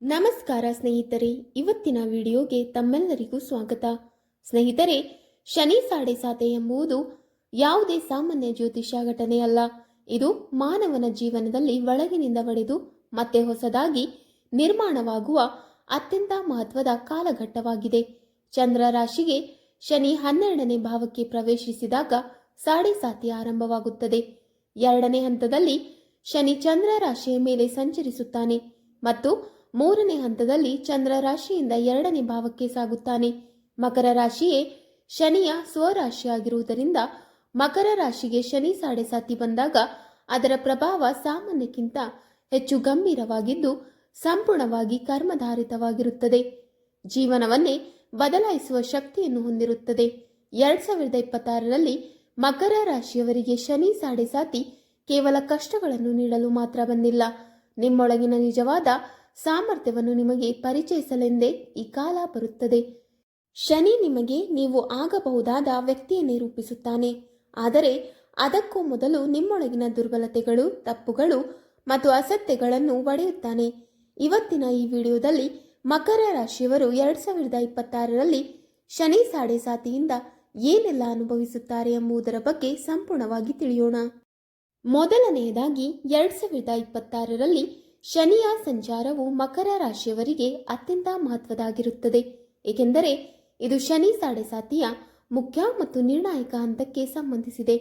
ನಮಸ್ಕಾರ ಸ್ನೇಹಿತರೆ, ಇವತ್ತಿನ ವಿಡಿಯೋಗೆ ತಮ್ಮೆಲ್ಲರಿಗೂ ಸ್ವಾಗತ. ಸ್ನೇಹಿತರೆ, ಶನಿ ಸಾಡೆ ಎಂಬುದು ಯಾವುದೇ ಸಾಮಾನ್ಯ ಜ್ಯೋತಿಷ್ಯ ಘಟನೆಯಲ್ಲ. ಇದು ಮಾನವನ ಜೀವನದಲ್ಲಿ ಒಳಗಿನಿಂದ ಒಡೆದು ಮತ್ತೆ ಹೊಸದಾಗಿ ನಿರ್ಮಾಣವಾಗುವ ಅತ್ಯಂತ ಮಹತ್ವದ ಕಾಲಘಟ್ಟವಾಗಿದೆ. ಚಂದ್ರ ರಾಶಿಗೆ ಶನಿ 12ನೇ ಭಾವಕ್ಕೆ ಪ್ರವೇಶಿಸಿದಾಗ ಸಾಡೆ ಆರಂಭವಾಗುತ್ತದೆ. 2ನೇ ಹಂತದಲ್ಲಿ ಶನಿ ಚಂದ್ರ ರಾಶಿಯ ಮೇಲೆ ಸಂಚರಿಸುತ್ತಾನೆ ಮತ್ತು 3ನೇ ಹಂತದಲ್ಲಿ ಚಂದ್ರ ರಾಶಿಯಿಂದ 2ನೇ ಭಾವಕ್ಕೆ ಸಾಗುತ್ತಾನೆ. ಮಕರ ರಾಶಿಯೇ ಶನಿಯ ಸ್ವರಾಶಿಯಾಗಿರುವುದರಿಂದ ಮಕರ ರಾಶಿಗೆ ಶನಿ ಸಾಡೆ ಬಂದಾಗ ಅದರ ಪ್ರಭಾವ ಸಾಮಾನ್ಯಕ್ಕಿಂತ ಹೆಚ್ಚು ಗಂಭೀರವಾಗಿದ್ದು ಸಂಪೂರ್ಣವಾಗಿ ಕರ್ಮಧಾರಿತವಾಗಿರುತ್ತದೆ. ಜೀವನವನ್ನೇ ಬದಲಾಯಿಸುವ ಶಕ್ತಿಯನ್ನು ಹೊಂದಿರುತ್ತದೆ. 2026ರಲ್ಲಿ ಮಕರ ರಾಶಿಯವರಿಗೆ ಶನಿ ಸಾಡೆ ಕೇವಲ ಕಷ್ಟಗಳನ್ನು ನೀಡಲು ಮಾತ್ರ ಬಂದಿಲ್ಲ, ನಿಮ್ಮೊಳಗಿನ ನಿಜವಾದ ಸಾಮರ್ಥ್ಯವನ್ನು ನಿಮಗೆ ಪರಿಚಯಿಸಲೆಂದೇ ಈ ಕಾಲ ಬರುತ್ತದೆ. ಶನಿ ನಿಮಗೆ ನೀವು ಆಗಬಹುದಾದ ವ್ಯಕ್ತಿಯನ್ನೇ ರೂಪಿಸುತ್ತಾನೆ. ಆದರೆ ಅದಕ್ಕೂ ಮೊದಲು ನಿಮ್ಮೊಳಗಿನ ದುರ್ಬಲತೆಗಳು, ತಪ್ಪುಗಳು ಮತ್ತು ಅಸತ್ಯಗಳನ್ನು ಒಡೆಯುತ್ತಾನೆ. ಇವತ್ತಿನ ಈ ವಿಡಿಯೋದಲ್ಲಿ ಮಕರ ರಾಶಿಯವರು 2026ರಲ್ಲಿ ಶನಿ ಸಾಡೆ ಏನೆಲ್ಲ ಅನುಭವಿಸುತ್ತಾರೆ ಎಂಬುದರ ಬಗ್ಗೆ ಸಂಪೂರ್ಣವಾಗಿ ತಿಳಿಯೋಣ. ಮೊದಲನೆಯದಾಗಿ 2026ರಲ್ಲಿ ಶನಿಯ ಸಂಚಾರವು ಮಕರ ರಾಶಿಯವರಿಗೆ ಅತ್ಯಂತ ಮಹತ್ವದಾಗಿರುತ್ತದೆ. ಏಕೆಂದರೆ ಇದು ಶನಿ ಸಾಡೆ ಮುಖ್ಯ ಮತ್ತು ನಿರ್ಣಾಯಕ ಹಂತಕ್ಕೆ ಸಂಬಂಧಿಸಿದೆ.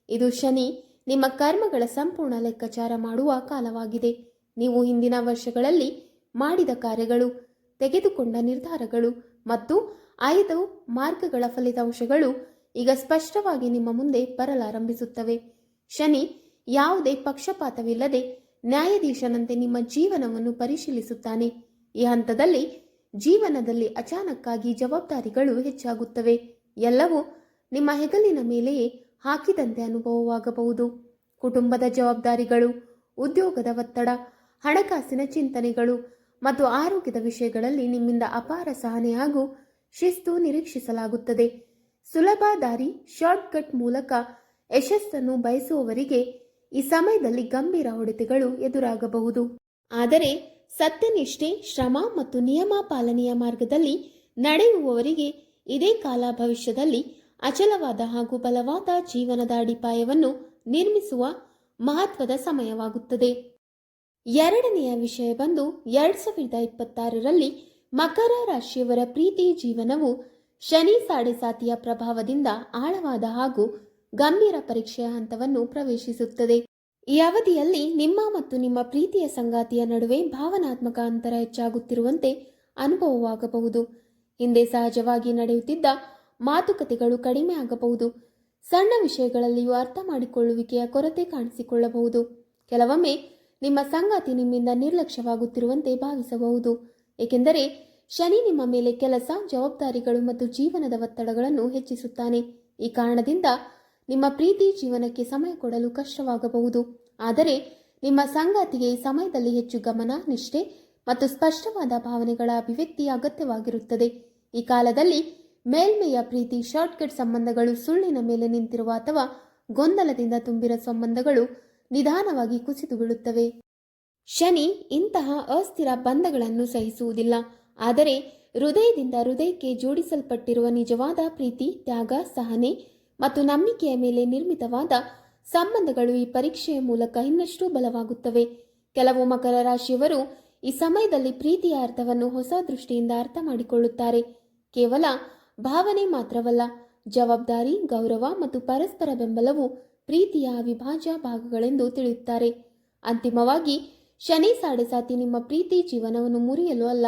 ಇದು ಶನಿ ನಿಮ್ಮ ಕರ್ಮಗಳ ಸಂಪೂರ್ಣ ಲೆಕ್ಕಾಚಾರ ಮಾಡುವ ಕಾಲವಾಗಿದೆ. ನೀವು ಹಿಂದಿನ ವರ್ಷಗಳಲ್ಲಿ ಮಾಡಿದ ಕಾರ್ಯಗಳು, ತೆಗೆದುಕೊಂಡ ನಿರ್ಧಾರಗಳು ಮತ್ತು ಆಯ್ದ ಮಾರ್ಗಗಳ ಫಲಿತಾಂಶಗಳು ಈಗ ಸ್ಪಷ್ಟವಾಗಿ ನಿಮ್ಮ ಮುಂದೆ ಬರಲಾರಂಭಿಸುತ್ತವೆ. ಶನಿ ಯಾವುದೇ ಪಕ್ಷಪಾತವಿಲ್ಲದೆ ನ್ಯಾಯಾಧೀಶನಂತೆ ನಿಮ್ಮ ಜೀವನವನ್ನು ಪರಿಶೀಲಿಸುತ್ತಾನೆ. ಈ ಹಂತದಲ್ಲಿ ಜೀವನದಲ್ಲಿ ಅಚಾನಕ್ಕಾಗಿ ಜವಾಬ್ದಾರಿಗಳು ಹೆಚ್ಚಾಗುತ್ತವೆ. ಎಲ್ಲವೂ ನಿಮ್ಮ ಹೆಗಲಿನ ಮೇಲೆಯೇ ಹಾಕಿದಂತೆ ಅನುಭವವಾಗಬಹುದು. ಕುಟುಂಬದ ಜವಾಬ್ದಾರಿಗಳು, ಉದ್ಯೋಗದ ಒತ್ತಡ, ಹಣಕಾಸಿನ ಚಿಂತನೆಗಳು ಮತ್ತು ಆರೋಗ್ಯದ ವಿಷಯಗಳಲ್ಲಿ ನಿಮ್ಮಿಂದ ಅಪಾರ ಸಹನೆ ಹಾಗೂ ಶಿಸ್ತು ನಿರೀಕ್ಷಿಸಲಾಗುತ್ತದೆ. ಸುಲಭ ದಾರಿ, ಶಾರ್ಟ್ಕಟ್ ಮೂಲಕ ಯಶಸ್ಸನ್ನು ಬಯಸುವವರಿಗೆ ಈ ಸಮಯದಲ್ಲಿ ಗಂಭೀರ ಹೊಡೆತಗಳು ಎದುರಾಗಬಹುದು. ಆದರೆ ಸತ್ಯನಿಷ್ಠೆ, ಶ್ರಮ ಮತ್ತು ನಿಯಮ ಪಾಲನೆಯ ಮಾರ್ಗದಲ್ಲಿ ನಡೆಯುವವರಿಗೆ ಇದೇ ಕಾಲ ಭವಿಷ್ಯದಲ್ಲಿ ಅಚಲವಾದ ಹಾಗೂ ಬಲವಾದ ಜೀವನದ ಅಡಿಪಾಯವನ್ನು ನಿರ್ಮಿಸುವ ಮಹತ್ವದ ಸಮಯವಾಗುತ್ತದೆ. ಎರಡನೆಯ ವಿಷಯ ಬಂದು 2026ರಲ್ಲಿ ಮಕರ ರಾಶಿಯವರ ಪ್ರೀತಿ ಜೀವನವು ಶನಿ ಸಾಡೆ ಪ್ರಭಾವದಿಂದ ಆಳವಾದ ಹಾಗೂ ಗಂಭೀರ ಪರೀಕ್ಷೆಯ ಹಂತವನ್ನು ಪ್ರವೇಶಿಸುತ್ತದೆ. ಈ ಅವಧಿಯಲ್ಲಿ ನಿಮ್ಮ ಮತ್ತು ನಿಮ್ಮ ಪ್ರೀತಿಯ ಸಂಗಾತಿಯ ನಡುವೆ ಭಾವನಾತ್ಮಕ ಅಂತರ ಹೆಚ್ಚಾಗುತ್ತಿರುವಂತೆ ಅನುಭವವಾಗಬಹುದು. ಹಿಂದೆ ಸಹಜವಾಗಿ ನಡೆಯುತ್ತಿದ್ದ ಮಾತುಕತೆಗಳು ಕಡಿಮೆ ಆಗಬಹುದು. ಸಣ್ಣ ವಿಷಯಗಳಲ್ಲಿಯೂ ಅರ್ಥ ಮಾಡಿಕೊಳ್ಳುವಿಕೆಯ ಕೊರತೆ ಕಾಣಿಸಿಕೊಳ್ಳಬಹುದು. ಕೆಲವೊಮ್ಮೆ ನಿಮ್ಮ ಸಂಗಾತಿ ನಿಮ್ಮಿಂದ ನಿರ್ಲಕ್ಷ್ಯವಾಗುತ್ತಿರುವಂತೆ ಭಾವಿಸಬಹುದು. ಏಕೆಂದರೆ ಶನಿ ನಿಮ್ಮ ಮೇಲೆ ಕೆಲಸ, ಜವಾಬ್ದಾರಿಗಳು ಮತ್ತು ಜೀವನದ ಒತ್ತಡಗಳನ್ನು ಹೆಚ್ಚಿಸುತ್ತಾನೆ. ಈ ಕಾರಣದಿಂದ ನಿಮ್ಮ ಪ್ರೀತಿ ಜೀವನಕ್ಕೆ ಸಮಯ ಕೊಡಲು ಕಷ್ಟವಾಗಬಹುದು. ಆದರೆ ನಿಮ್ಮ ಸಂಗಾತಿಗೆ ಈ ಸಮಯದಲ್ಲಿ ಹೆಚ್ಚು ಗಮನ, ನಿಷ್ಠೆ ಮತ್ತು ಸ್ಪಷ್ಟವಾದ ಭಾವನೆಗಳ ಅಭಿವ್ಯಕ್ತಿ ಅಗತ್ಯವಾಗಿರುತ್ತದೆ. ಈ ಕಾಲದಲ್ಲಿ ಮೇಲ್ಮೆಯ ಪ್ರೀತಿ, ಶಾರ್ಟ್ಕಟ್ ಸಂಬಂಧಗಳು, ಸುಳ್ಳಿನ ಮೇಲೆ ನಿಂತಿರುವ ಅಥವಾ ಗೊಂದಲದಿಂದ ತುಂಬಿರುವ ಸಂಬಂಧಗಳು ನಿಧಾನವಾಗಿ ಕುಸಿದು ಬೀಳುತ್ತವೆ. ಶನಿ ಇಂತಹ ಅಸ್ಥಿರ ಬಂಧಗಳನ್ನು ಸಹಿಸುವುದಿಲ್ಲ. ಆದರೆ ಹೃದಯದಿಂದ ಹೃದಯಕ್ಕೆ ಜೋಡಿಸಲ್ಪಟ್ಟಿರುವ ನಿಜವಾದ ಪ್ರೀತಿ, ತ್ಯಾಗ, ಸಹನೆ ಮತ್ತು ನಂಬಿಕೆಯ ಮೇಲೆ ನಿರ್ಮಿತವಾದ ಸಂಬಂಧಗಳು ಈ ಪರೀಕ್ಷೆಯ ಮೂಲಕ ಇನ್ನಷ್ಟು ಬಲವಾಗುತ್ತವೆ. ಕೆಲವು ಮಕರ ರಾಶಿಯವರು ಈ ಸಮಯದಲ್ಲಿ ಪ್ರೀತಿಯ ಅರ್ಥವನ್ನು ಹೊಸ ದೃಷ್ಟಿಯಿಂದ ಅರ್ಥ ಮಾಡಿಕೊಳ್ಳುತ್ತಾರೆ. ಕೇವಲ ಭಾವನೆ ಮಾತ್ರವಲ್ಲ, ಜವಾಬ್ದಾರಿ, ಗೌರವ ಮತ್ತು ಪರಸ್ಪರ ಬೆಂಬಲವು ಪ್ರೀತಿಯ ಅವಿಭಾಜ್ಯ ಭಾಗಗಳೆಂದು ತಿಳಿಯುತ್ತಾರೆ. ಅಂತಿಮವಾಗಿ ಶನಿ ಸಾಡೆ ನಿಮ್ಮ ಪ್ರೀತಿ ಜೀವನವನ್ನು ಮುರಿಯಲು ಅಲ್ಲ,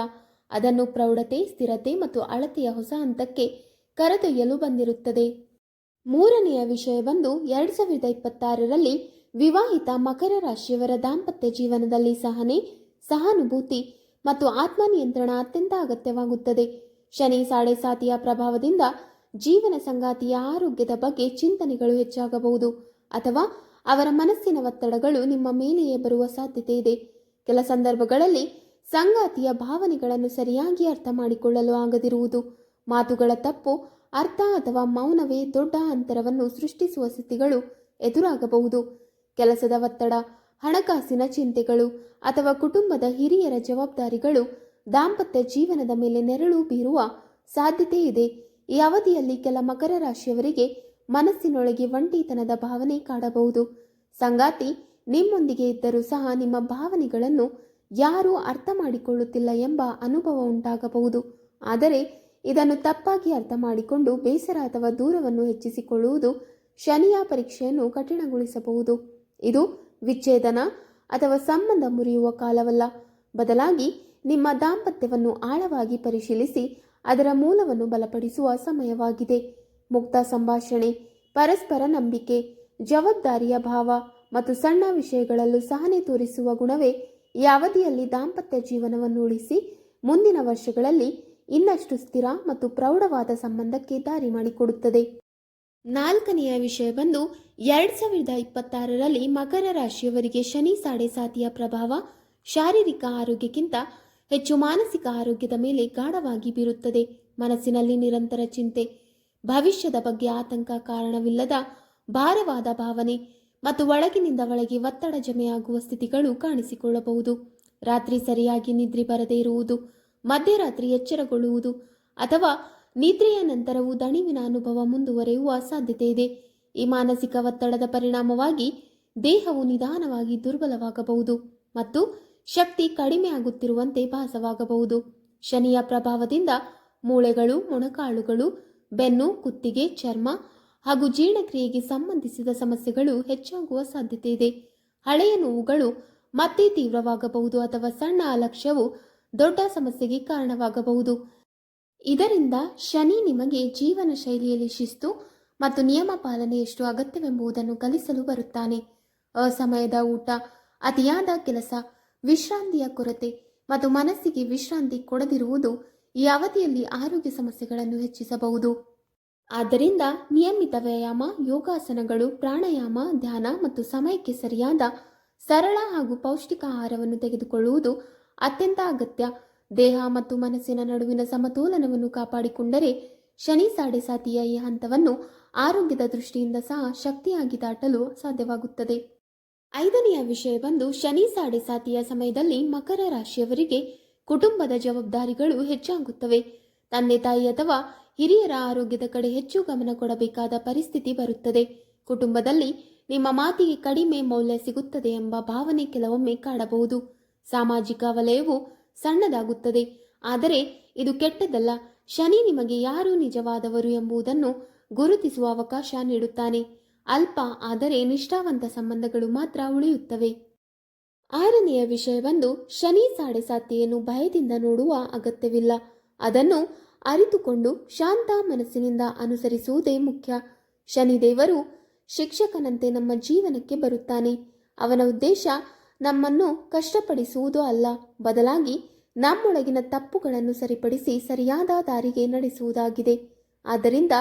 ಅದನ್ನು ಪ್ರೌಢತೆ, ಸ್ಥಿರತೆ ಮತ್ತು ಅಳತೆಯ ಹೊಸ ಹಂತಕ್ಕೆ ಕರೆದೊಯ್ಯಲು ಬಂದಿರುತ್ತದೆ. ಮೂರನೆಯ ವಿಷಯ ಬಂದು 2026ರಲ್ಲಿ ವಿವಾಹಿತ ಮಕರ ರಾಶಿಯವರ ದಾಂಪತ್ಯ ಜೀವನದಲ್ಲಿ ಸಹನೆ, ಸಹಾನುಭೂತಿ ಮತ್ತು ಆತ್ಮನಿಯಂತ್ರಣ ಅತ್ಯಂತ ಅಗತ್ಯವಾಗುತ್ತದೆ. ಶನಿ ಸಾಡೆ ಪ್ರಭಾವದಿಂದ ಜೀವನ ಸಂಗಾತಿಯ ಆರೋಗ್ಯದ ಬಗ್ಗೆ ಚಿಂತನೆಗಳು ಹೆಚ್ಚಾಗಬಹುದು ಅಥವಾ ಅವರ ಮನಸ್ಸಿನ ಒತ್ತಡಗಳು ನಿಮ್ಮ ಮೇಲೆಯೇ ಬರುವ ಸಾಧ್ಯತೆ ಇದೆ. ಕೆಲ ಸಂದರ್ಭಗಳಲ್ಲಿ ಸಂಗಾತಿಯ ಭಾವನೆಗಳನ್ನು ಸರಿಯಾಗಿ ಅರ್ಥ ಮಾಡಿಕೊಳ್ಳಲು ಆಗದಿರುವುದು, ಮಾತುಗಳ ತಪ್ಪು ಅರ್ಥ ಅಥವಾ ಮೌನವೇ ದೊಡ್ಡ ಅಂತರವನ್ನು ಸೃಷ್ಟಿಸುವ ಸ್ಥಿತಿಗಳು ಎದುರಾಗಬಹುದು. ಕೆಲಸದ ಒತ್ತಡ, ಹಣಕಾಸಿನ ಚಿಂತೆಗಳು ಅಥವಾ ಕುಟುಂಬದ ಹಿರಿಯರ ಜವಾಬ್ದಾರಿಗಳು ದಾಂಪತ್ಯ ಜೀವನದ ಮೇಲೆ ನೆರಳು ಬೀರುವ ಸಾಧ್ಯತೆ ಇದೆ. ಈ ಅವಧಿಯಲ್ಲಿ ಕೆಲ ಮಕರ ರಾಶಿಯವರಿಗೆ ಮನಸ್ಸಿನೊಳಗೆ ಒಂಟಿತನದ ಭಾವನೆ ಕಾಡಬಹುದು. ಸಂಗಾತಿ ನಿಮ್ಮೊಂದಿಗೆ ಇದ್ದರೂ ಸಹ ನಿಮ್ಮ ಭಾವನೆಗಳನ್ನು ಯಾರೂ ಅರ್ಥ ಮಾಡಿಕೊಳ್ಳುತ್ತಿಲ್ಲ ಎಂಬ ಅನುಭವ ಉಂಟಾಗಬಹುದು. ಆದರೆ ಇದನ್ನು ತಪ್ಪಾಗಿ ಅರ್ಥ ಮಾಡಿಕೊಂಡು ಬೇಸರ ಅಥವಾ ದೂರವನ್ನು ಹೆಚ್ಚಿಸಿಕೊಳ್ಳುವುದು ಶನಿಯ ಪರೀಕ್ಷೆಯನ್ನು ಕಠಿಣಗೊಳಿಸಬಹುದು. ಇದು ವಿಚ್ಛೇದನ ಅಥವಾ ಸಂಬಂಧ ಮುರಿಯುವ ಕಾಲವಲ್ಲ, ಬದಲಾಗಿ ನಿಮ್ಮ ದಾಂಪತ್ಯವನ್ನು ಆಳವಾಗಿ ಪರಿಶೀಲಿಸಿ ಅದರ ಮೂಲವನ್ನು ಬಲಪಡಿಸುವ ಸಮಯವಾಗಿದೆ. ಮುಕ್ತ ಸಂಭಾಷಣೆ, ಪರಸ್ಪರ ನಂಬಿಕೆ, ಜವಾಬ್ದಾರಿಯ ಭಾವ ಮತ್ತು ಸಣ್ಣ ವಿಷಯಗಳಲ್ಲೂ ಸಹನೆ ತೋರಿಸುವ ಗುಣವೇ ಈ ಅವಧಿಯಲ್ಲಿ ದಾಂಪತ್ಯ ಜೀವನವನ್ನು ಉಳಿಸಿ ಮುಂದಿನ ವರ್ಷಗಳಲ್ಲಿ ಇನ್ನಷ್ಟು ಸ್ಥಿರ ಮತ್ತು ಪ್ರೌಢವಾದ ಸಂಬಂಧಕ್ಕೆ ದಾರಿ ಮಾಡಿಕೊಡುತ್ತದೆ. ನಾಲ್ಕನೆಯ ವಿಷಯ ಬಂದು 2026ರಲ್ಲಿ ಮಕರ ರಾಶಿಯವರಿಗೆ ಶನಿ ಸಾಡೆ ಸಾತಿಯ ಪ್ರಭಾವ ಶಾರೀರಿಕ ಆರೋಗ್ಯಕ್ಕಿಂತ ಹೆಚ್ಚು ಮಾನಸಿಕ ಆರೋಗ್ಯದ ಮೇಲೆ ಗಾಢವಾಗಿ ಬೀರುತ್ತದೆ. ಮನಸ್ಸಿನಲ್ಲಿ ನಿರಂತರ ಚಿಂತೆ, ಭವಿಷ್ಯದ ಬಗ್ಗೆ ಆತಂಕ, ಕಾರಣವಿಲ್ಲದ ಭಾರವಾದ ಭಾವನೆ ಮತ್ತು ಒಳಗಿನಿಂದ ಒಳಗೆ ಒತ್ತಡ ಜಮೆಯಾಗುವ ಸ್ಥಿತಿಗಳು ಕಾಣಿಸಿಕೊಳ್ಳಬಹುದು. ರಾತ್ರಿ ಸರಿಯಾಗಿ ನಿದ್ರೆ ಬರದೇ ಇರುವುದು, ಮಧ್ಯರಾತ್ರಿ ಎಚ್ಚರಗೊಳ್ಳುವುದು ಅಥವಾ ನಿದ್ರೆಯ ನಂತರವೂ ದಣಿವಿನ ಅನುಭವ ಮುಂದುವರೆಯುವ ಸಾಧ್ಯತೆ ಇದೆ. ಈ ಮಾನಸಿಕ ಒತ್ತಡದ ಪರಿಣಾಮವಾಗಿ ದೇಹವು ನಿಧಾನವಾಗಿ ದುರ್ಬಲವಾಗಬಹುದು ಮತ್ತು ಶಕ್ತಿ ಕಡಿಮೆಯಾಗುತ್ತಿರುವಂತೆ ಭಾಸವಾಗಬಹುದು. ಶನಿಯ ಪ್ರಭಾವದಿಂದ ಮೂಳೆಗಳು, ಮೊಣಕಾಲುಗಳು, ಬೆನ್ನು, ಕುತ್ತಿಗೆ, ಚರ್ಮ ಹಾಗೂ ಜೀರ್ಣಕ್ರಿಯೆಗೆ ಸಂಬಂಧಿಸಿದ ಸಮಸ್ಯೆಗಳು ಹೆಚ್ಚಾಗುವ ಸಾಧ್ಯತೆ ಇದೆ. ಹಳೆಯ ನೋವುಗಳು ಮತ್ತೆ ತೀವ್ರವಾಗಬಹುದು ಅಥವಾ ಸಣ್ಣ ಅಲಕ್ಷ್ಯವು ದೊಡ್ಡ ಸಮಸ್ಯೆಗೆ ಕಾರಣವಾಗಬಹುದು. ಇದರಿಂದ ಶನಿ ನಿಮಗೆ ಜೀವನ ಶೈಲಿಯಲ್ಲಿ ಶಿಸ್ತು ಮತ್ತು ನಿಯಮ ಪಾಲನೆ ಎಷ್ಟು ಅಗತ್ಯವೆಂಬುದನ್ನು ಕಲಿಸಲು ಬರುತ್ತಾನೆ. ಅಸಮಯದ ಊಟ, ಅತಿಯಾದ ಕೆಲಸ, ವಿಶ್ರಾಂತಿಯ ಕೊರತೆ ಮತ್ತು ಮನಸ್ಸಿಗೆ ವಿಶ್ರಾಂತಿ ಕೊಡದಿರುವುದು ಈ ಅವಧಿಯಲ್ಲಿ ಆರೋಗ್ಯ ಸಮಸ್ಯೆಗಳನ್ನು ಹೆಚ್ಚಿಸಬಹುದು. ಆದ್ದರಿಂದ ನಿಯಮಿತ ವ್ಯಾಯಾಮ, ಯೋಗಾಸನಗಳು, ಪ್ರಾಣಾಯಾಮ, ಧ್ಯಾನ ಮತ್ತು ಸಮಯಕ್ಕೆ ಸರಿಯಾದ ಸರಳ ಹಾಗೂ ಪೌಷ್ಟಿಕ ಆಹಾರವನ್ನು ತೆಗೆದುಕೊಳ್ಳುವುದು ಅತ್ಯಂತ ಅಗತ್ಯ. ದೇಹ ಮತ್ತು ಮನಸ್ಸಿನ ನಡುವಿನ ಸಮತೋಲನವನ್ನು ಕಾಪಾಡಿಕೊಂಡರೆ ಶನಿ ಸಾಡೆ ಸಾತಿಯ ಈ ಹಂತವನ್ನು ಆರೋಗ್ಯದ ದೃಷ್ಟಿಯಿಂದ ಸಹ ಶಕ್ತಿಯಾಗಿ ದಾಟಲು ಸಾಧ್ಯವಾಗುತ್ತದೆ. ಐದನೆಯ ವಿಷಯ ಬಂದು ಶನಿ ಸಾಡೆ ಸಾತಿಯ ಸಮಯದಲ್ಲಿ ಮಕರ ರಾಶಿಯವರಿಗೆ ಕುಟುಂಬದ ಜವಾಬ್ದಾರಿಗಳು ಹೆಚ್ಚಾಗುತ್ತವೆ. ತಂದೆ ತಾಯಿ ಅಥವಾ ಹಿರಿಯರ ಆರೋಗ್ಯದ ಕಡೆ ಹೆಚ್ಚು ಗಮನ ಕೊಡಬೇಕಾದ ಪರಿಸ್ಥಿತಿ ಬರುತ್ತದೆ. ಕುಟುಂಬದಲ್ಲಿ ನಿಮ್ಮ ಮಾತಿಗೆ ಕಡಿಮೆ ಮೌಲ್ಯ ಸಿಗುತ್ತದೆ ಎಂಬ ಭಾವನೆ ಕೆಲವೊಮ್ಮೆ ಕಾಡಬಹುದು. ಸಾಮಾಜಿಕ ವಲಯವು ಸಣ್ಣದಾಗುತ್ತದೆ, ಆದರೆ ಇದು ಕೆಟ್ಟದ್ದಲ್ಲ. ಶನಿ ನಿಮಗೆ ಯಾರು ನಿಜವಾದವರು ಎಂಬುದನ್ನು ಗುರುತಿಸುವ ಅವಕಾಶ ನೀಡುತ್ತಾನೆ. ಅಲ್ಪ ಆದರೆ ನಿಷ್ಠಾವಂತ ಸಂಬಂಧಗಳು ಮಾತ್ರ ಉಳಿಯುತ್ತವೆ. ಆರನೆಯ ವಿಷಯ ಬಂದು ಶನಿ ಸಾಡೆ ಸಾತಿಯನ್ನು ಭಯದಿಂದ ನೋಡುವ ಅಗತ್ಯವಿಲ್ಲ. ಅದನ್ನು ಅರಿತುಕೊಂಡು ಶಾಂತ ಮನಸ್ಸಿನಿಂದ ಅನುಸರಿಸುವುದೇ ಮುಖ್ಯ. ಶನಿದೇವರು ಶಿಕ್ಷಕನಂತೆ ನಮ್ಮ ಜೀವನಕ್ಕೆ ಬರುತ್ತಾನೆ. ಅವನ ಉದ್ದೇಶ ನಮ್ಮನ್ನು ಕಷ್ಟಪಡಿಸುವುದು ಅಲ್ಲ, ಬದಲಾಗಿ ನಮ್ಮೊಳಗಿನ ತಪ್ಪುಗಳನ್ನು ಸರಿಪಡಿಸಿ ಸರಿಯಾದ ದಾರಿಗೆ ನಡೆಸುವುದಾಗಿದೆ. ಆದ್ದರಿಂದ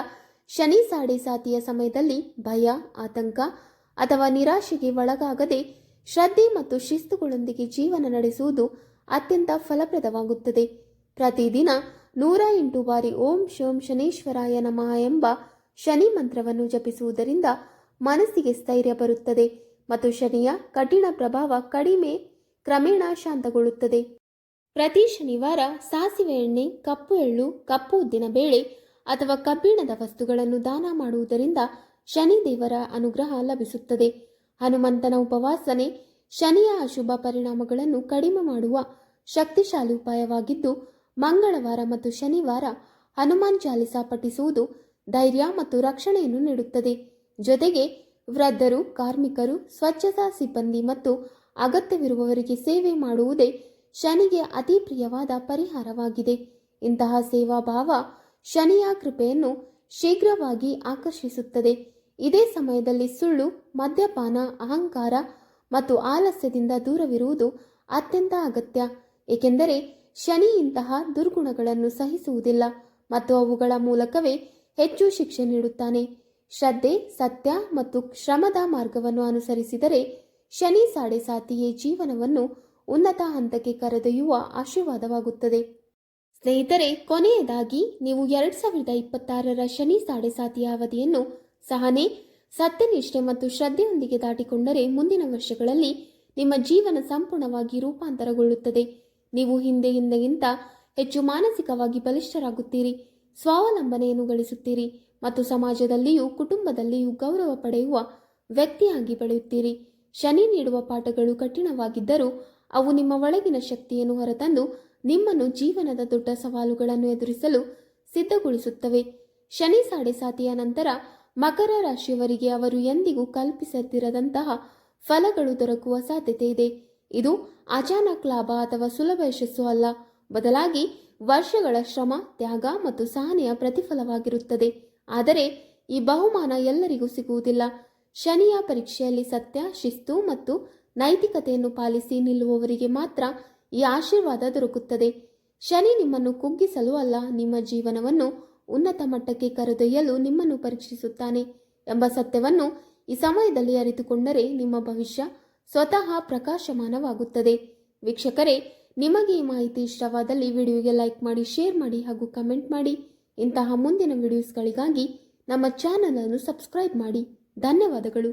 ಶನಿ ಸಾಡೆ ಸಾತಿಯ ಸಮಯದಲ್ಲಿ ಭಯ, ಆತಂಕ ಅಥವಾ ನಿರಾಶೆಗೆ ಒಳಗಾಗದೆ ಶ್ರದ್ಧೆ ಮತ್ತು ಶಿಸ್ತುಗಳೊಂದಿಗೆ ಜೀವನ ನಡೆಸುವುದು ಅತ್ಯಂತ ಫಲಪ್ರದವಾಗುತ್ತದೆ. ಪ್ರತಿದಿನ 108 ಬಾರಿ ಓಂ ಶೋಂ ಶನೇಶ್ವರಾಯ ನಮಃ ಎಂಬ ಶನಿ ಮಂತ್ರವನ್ನು ಜಪಿಸುವುದರಿಂದ ಮನಸ್ಸಿಗೆ ಸ್ಥೈರ್ಯ ಬರುತ್ತದೆ ಮತ್ತು ಶನಿಯ ಕಠಿಣ ಪ್ರಭಾವ ಕ್ರಮೇಣ ಶಾಂತಗೊಳ್ಳುತ್ತದೆ. ಪ್ರತಿ ಶನಿವಾರ ಸಾಸಿವೆ ಎಣ್ಣೆ, ಕಪ್ಪು ಎಳ್ಳು, ಕಪ್ಪು ಉದ್ದಿನ ಬೇಳೆ ಅಥವಾ ಕಬ್ಬಿಣದ ವಸ್ತುಗಳನ್ನು ದಾನ ಮಾಡುವುದರಿಂದ ಶನಿ ದೇವರ ಅನುಗ್ರಹ ಲಭಿಸುತ್ತದೆ. ಹನುಮಂತನ ಉಪವಾಸನೆ ಶನಿಯ ಅಶುಭ ಪರಿಣಾಮಗಳನ್ನು ಕಡಿಮೆ ಮಾಡುವ ಶಕ್ತಿಶಾಲಿ ಉಪಾಯವಾಗಿದ್ದು, ಮಂಗಳವಾರ ಮತ್ತು ಶನಿವಾರ ಹನುಮಾನ್ ಚಾಲಿಸಾ ಪಠಿಸುವುದು ಧೈರ್ಯ ಮತ್ತು ರಕ್ಷಣೆಯನ್ನು ನೀಡುತ್ತದೆ. ಜೊತೆಗೆ ವೃದ್ಧರು, ಕಾರ್ಮಿಕರು, ಸ್ವಚ್ಛತಾ ಸಿಬ್ಬಂದಿ ಮತ್ತು ಅಗತ್ಯವಿರುವವರಿಗೆ ಸೇವೆ ಮಾಡುವುದೇ ಶನಿಗೆ ಅತಿ ಪ್ರಿಯವಾದ ಪರಿಹಾರವಾಗಿದೆ. ಇಂತಹ ಸೇವಾ ಭಾವ ಶನಿಯ ಕೃಪೆಯನ್ನು ಶೀಘ್ರವಾಗಿ ಆಕರ್ಷಿಸುತ್ತದೆ. ಇದೇ ಸಮಯದಲ್ಲಿ ಸುಳ್ಳು, ಮದ್ಯಪಾನ, ಅಹಂಕಾರ ಮತ್ತು ಆಲಸ್ಯದಿಂದ ದೂರವಿರುವುದು ಅತ್ಯಂತ ಅಗತ್ಯ, ಏಕೆಂದರೆ ಶನಿ ಇಂತಹ ದುರ್ಗುಣಗಳನ್ನು ಸಹಿಸುವುದಿಲ್ಲ ಮತ್ತು ಅವುಗಳ ಮೂಲಕವೇ ಹೆಚ್ಚು ಶಿಕ್ಷೆ ನೀಡುತ್ತಾನೆ. ಶ್ರದ್ಧೆ, ಸತ್ಯ ಮತ್ತು ಶ್ರಮದ ಮಾರ್ಗವನ್ನು ಅನುಸರಿಸಿದರೆ ಶನಿ ಸಾಡೆ ಸಾತಿಯೇ ಜೀವನವನ್ನು ಉನ್ನತ ಹಂತಕ್ಕೆ ಕರೆದೊಯ್ಯುವ ಆಶೀರ್ವಾದವಾಗುತ್ತದೆ. ಸ್ನೇಹಿತರೆ, ಕೊನೆಯದಾಗಿ ನೀವು 2026ರ ಶನಿ ಸಾಡೆ ಸಾತಿಯ ಅವಧಿಯನ್ನು ಸಹನೆ, ಸತ್ಯನಿಷ್ಠೆ ಮತ್ತು ಶ್ರದ್ಧೆಯೊಂದಿಗೆ ದಾಟಿಕೊಂಡರೆ ಮುಂದಿನ ವರ್ಷಗಳಲ್ಲಿ ನಿಮ್ಮ ಜೀವನ ಸಂಪೂರ್ಣವಾಗಿ ರೂಪಾಂತರಗೊಳ್ಳುತ್ತದೆ. ನೀವು ಹಿಂದೆಗಿಂತ ಹೆಚ್ಚು ಮಾನಸಿಕವಾಗಿ ಬಲಿಷ್ಠರಾಗುತ್ತೀರಿ, ಸ್ವಾವಲಂಬನೆಯನ್ನು ಗಳಿಸುತ್ತೀರಿ ಮತ್ತು ಸಮಾಜದಲ್ಲಿಯೂ ಕುಟುಂಬದಲ್ಲಿಯೂ ಗೌರವ ಪಡೆಯುವ ವ್ಯಕ್ತಿಯಾಗಿ ಬೆಳೆಯುತ್ತೀರಿ. ಶನಿ ನೀಡುವ ಪಾಠಗಳು ಕಠಿಣವಾಗಿದ್ದರೂ ಅವು ನಿಮ್ಮ ಒಳಗಿನ ಶಕ್ತಿಯನ್ನು ಹೊರತಂದು ನಿಮ್ಮನ್ನು ಜೀವನದ ದೊಡ್ಡ ಸವಾಲುಗಳನ್ನು ಎದುರಿಸಲು ಸಿದ್ಧಗೊಳಿಸುತ್ತವೆ. ಶನಿ ಸಾಡೆಸಾತಿಯ ನಂತರ ಮಕರ ರಾಶಿಯವರಿಗೆ ಅವರು ಎಂದಿಗೂ ಕಲ್ಪಿಸದಿರದಂತಹ ಫಲಗಳು ದೊರಕುವ ಸಾಧ್ಯತೆ ಇದೆ. ಇದು ಅಚಾನಕ್ ಲಾಭ ಅಥವಾ ಸುಲಭ ಯಶಸ್ಸು ಅಲ್ಲ, ಬದಲಾಗಿ ವರ್ಷಗಳ ಶ್ರಮ, ತ್ಯಾಗ ಮತ್ತು ಸಹನೆಯ ಪ್ರತಿಫಲವಾಗಿರುತ್ತದೆ. ಆದರೆ ಈ ಬಹುಮಾನ ಎಲ್ಲರಿಗೂ ಸಿಗುವುದಿಲ್ಲ. ಶನಿಯ ಪರೀಕ್ಷೆಯಲ್ಲಿ ಸತ್ಯ, ಶಿಸ್ತು ಮತ್ತು ನೈತಿಕತೆಯನ್ನು ಪಾಲಿಸಿ ನಿಲ್ಲುವವರಿಗೆ ಮಾತ್ರ ಈ ಆಶೀರ್ವಾದ ದೊರಕುತ್ತದೆ. ಶನಿ ನಿಮ್ಮನ್ನು ಕುಗ್ಗಿಸಲು ಅಲ್ಲ, ನಿಮ್ಮ ಜೀವನವನ್ನು ಉನ್ನತ ಮಟ್ಟಕ್ಕೆ ಕರೆದೊಯ್ಯಲು ನಿಮ್ಮನ್ನು ಪರೀಕ್ಷಿಸುತ್ತಾನೆ ಎಂಬ ಸತ್ಯವನ್ನು ಈ ಸಮಯದಲ್ಲಿ ಅರಿತುಕೊಂಡರೆ ನಿಮ್ಮ ಭವಿಷ್ಯ ಸ್ವತಃ ಪ್ರಕಾಶಮಾನವಾಗುತ್ತದೆ. ವೀಕ್ಷಕರೇ, ನಿಮಗೆ ಈ ಮಾಹಿತಿ ಇಷ್ಟವಾದಲ್ಲಿ ವಿಡಿಯೋಗೆ ಲೈಕ್ ಮಾಡಿ, ಶೇರ್ ಮಾಡಿ ಹಾಗೂ ಕಮೆಂಟ್ ಮಾಡಿ. ಇಂತಹ ಮುಂದಿನ ವಿಡಿಯೋಸ್ಗಳಿಗಾಗಿ ನಮ್ಮ ಚಾನಲ್ ಅನ್ನು ಸಬ್ಸ್ಕ್ರೈಬ್ ಮಾಡಿ. ಧನ್ಯವಾದಗಳು.